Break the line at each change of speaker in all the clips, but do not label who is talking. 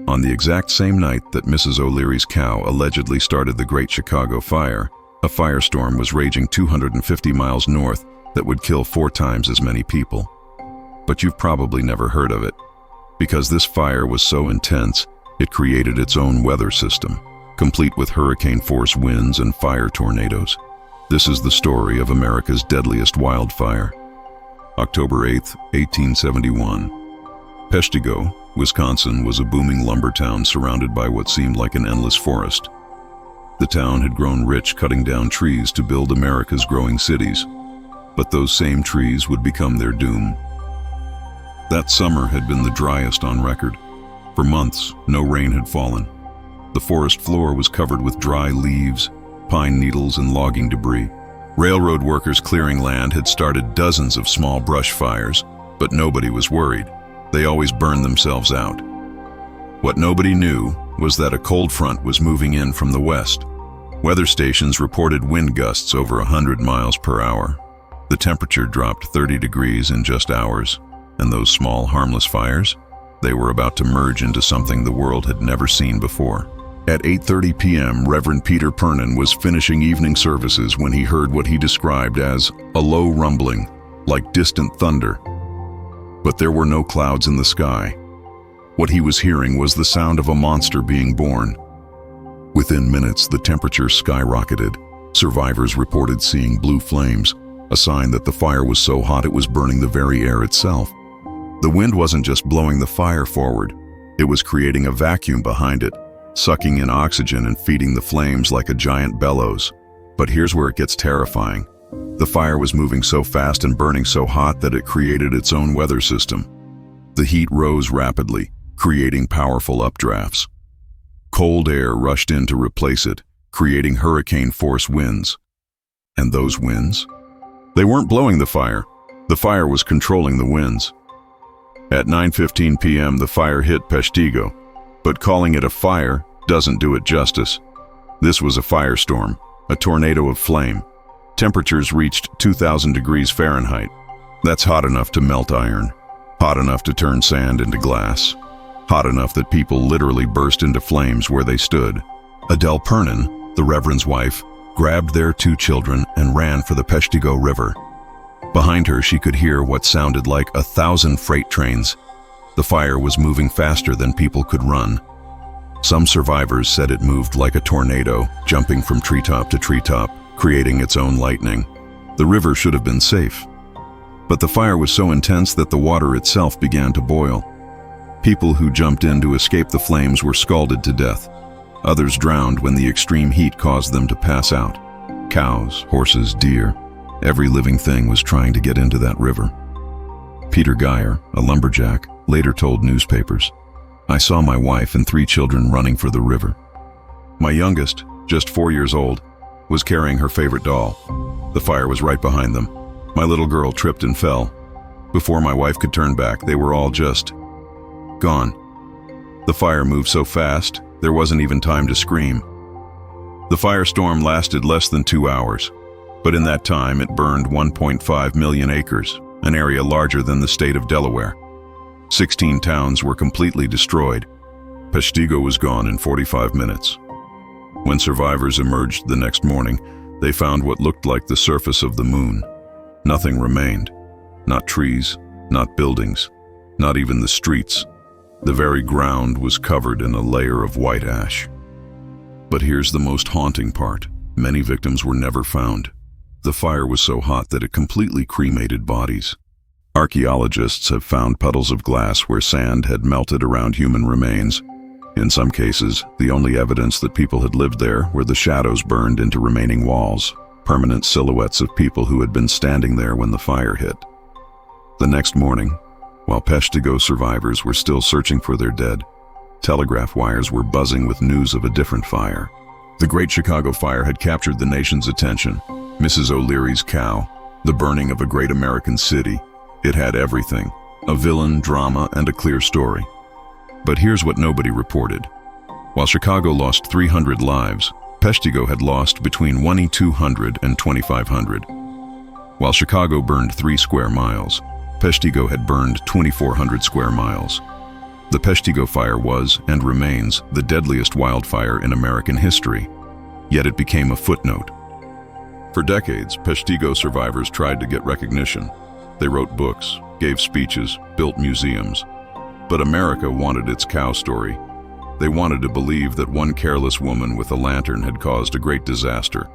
On the exact same night that Mrs. O'Leary's cow allegedly started the Great Chicago Fire, a firestorm was raging 250 miles north that would kill 4 times as many people. But you've probably never heard of it, because this fire was so intense, it created its own weather system, complete with hurricane-force winds and fire tornadoes. This is the story of America's deadliest wildfire. October 8, 1871. Peshtigo, Wisconsin was a booming lumber town surrounded by what seemed like an endless forest. The town had grown rich cutting down trees to build America's growing cities, but those same trees would become their doom. That summer had been the driest on record. For months, no rain had fallen. The forest floor was covered with dry leaves, pine needles, and logging debris. Railroad workers clearing land had started dozens of small brush fires, but nobody was worried. They always burned themselves out. What nobody knew was that a cold front was moving in from the west. Weather stations reported wind gusts over 100 miles per hour. The temperature dropped 30 degrees in just hours, and those small, harmless fires, they were about to merge into something the world had never seen before. At 8:30 p.m., Reverend Peter Pernin was finishing evening services when he heard what he described as a low rumbling, like distant thunder. But there were no clouds in the sky. What he was hearing was the sound of a monster being born. Within minutes, the temperature skyrocketed. Survivors reported seeing blue flames, a sign that the fire was so hot it was burning the very air itself. The wind wasn't just blowing the fire forward, it was creating a vacuum behind it, sucking in oxygen and feeding the flames like a giant bellows. But here's where it gets terrifying. The fire was moving so fast and burning so hot that it created its own weather system. The heat rose rapidly, creating powerful updrafts. Cold air rushed in to replace it, creating hurricane-force winds. And those winds? They weren't blowing the fire was controlling the winds. At 9:15 p.m., the fire hit Peshtigo, but calling it a fire doesn't do it justice. This was a firestorm, a tornado of flame. Temperatures reached 2,000 degrees Fahrenheit. That's hot enough to melt iron, hot enough to turn sand into glass, hot enough that people literally burst into flames where they stood. Adele Pernin, the Reverend's wife, grabbed their 2 children and ran for the Peshtigo River. Behind her, she could hear what sounded like 1,000 freight trains. The fire was moving faster than people could run. Some survivors said it moved like a tornado, jumping from treetop to treetop, creating its own lightning. The river should have been safe. But the fire was so intense that the water itself began to boil. People who jumped in to escape the flames were scalded to death. Others drowned when the extreme heat caused them to pass out. Cows, horses, deer, every living thing was trying to get into that river. Peter Geyer, a lumberjack, later told newspapers, "I saw my wife and 3 children running for the river. My youngest, just 4 years old, was carrying her favorite doll. The fire was right behind them. My little girl tripped and fell. Before my wife could turn back, they were all just gone. The fire moved so fast, there wasn't even time to scream." The firestorm lasted less than 2 hours, but in that time it burned 1.5 million acres, an area larger than the state of Delaware. 16 towns were completely destroyed. Peshtigo was gone in 45 minutes. When survivors emerged the next morning, they found what looked like the surface of the moon. Nothing remained. Not trees, not buildings, not even the streets. The very ground was covered in a layer of white ash. But here's the most haunting part. Many victims were never found. The fire was so hot that it completely cremated bodies. Archaeologists have found puddles of glass where sand had melted around human remains. In some cases, the only evidence that people had lived there were the shadows burned into remaining walls, permanent silhouettes of people who had been standing there when the fire hit. The next morning, while Peshtigo survivors were still searching for their dead, telegraph wires were buzzing with news of a different fire. The Great Chicago Fire had captured the nation's attention. Mrs. O'Leary's cow, the burning of a great American city. It had everything, a villain, drama, and a clear story. But here's what nobody reported. While Chicago lost 300 lives, Peshtigo had lost between 2,200 and 2,500. While Chicago burned 3 square miles, Peshtigo had burned 2,400 square miles. The Peshtigo Fire was, and remains, the deadliest wildfire in American history, yet it became a footnote. For decades, Peshtigo survivors tried to get recognition. They wrote books, gave speeches, built museums. But America wanted its cow story. They wanted to believe that one careless woman with a lantern had caused a great disaster.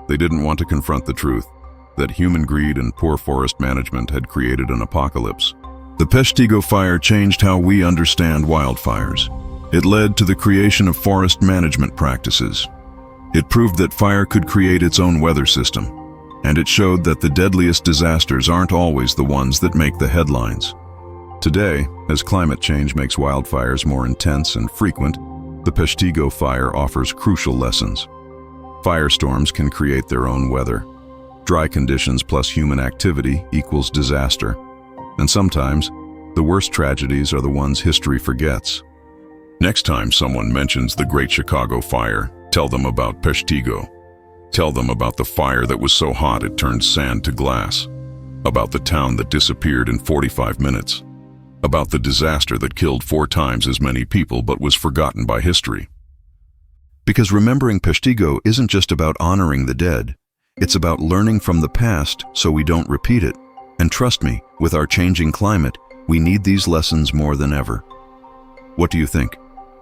They didn't want to confront the truth, that human greed and poor forest management had created an apocalypse. The Peshtigo Fire changed how we understand wildfires. It led to the creation of forest management practices. It proved that fire could create its own weather system, and it showed that the deadliest disasters aren't always the ones that make the headlines. Today, as climate change makes wildfires more intense and frequent, the Peshtigo Fire offers crucial lessons. Firestorms can create their own weather. Dry conditions plus human activity equals disaster. And sometimes, the worst tragedies are the ones history forgets. Next time someone mentions the Great Chicago Fire, tell them about Peshtigo. Tell them about the fire that was so hot it turned sand to glass. About the town that disappeared in 45 minutes. About the disaster that killed 4 times as many people but was forgotten by history. Because remembering Peshtigo isn't just about honoring the dead. It's about learning from the past so we don't repeat it. And trust me, with our changing climate, we need these lessons more than ever. What do you think?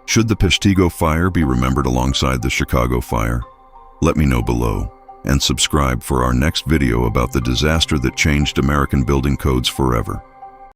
Should the Peshtigo Fire be remembered alongside the Chicago Fire? Let me know below, and subscribe for our next video about the disaster that changed American building codes forever.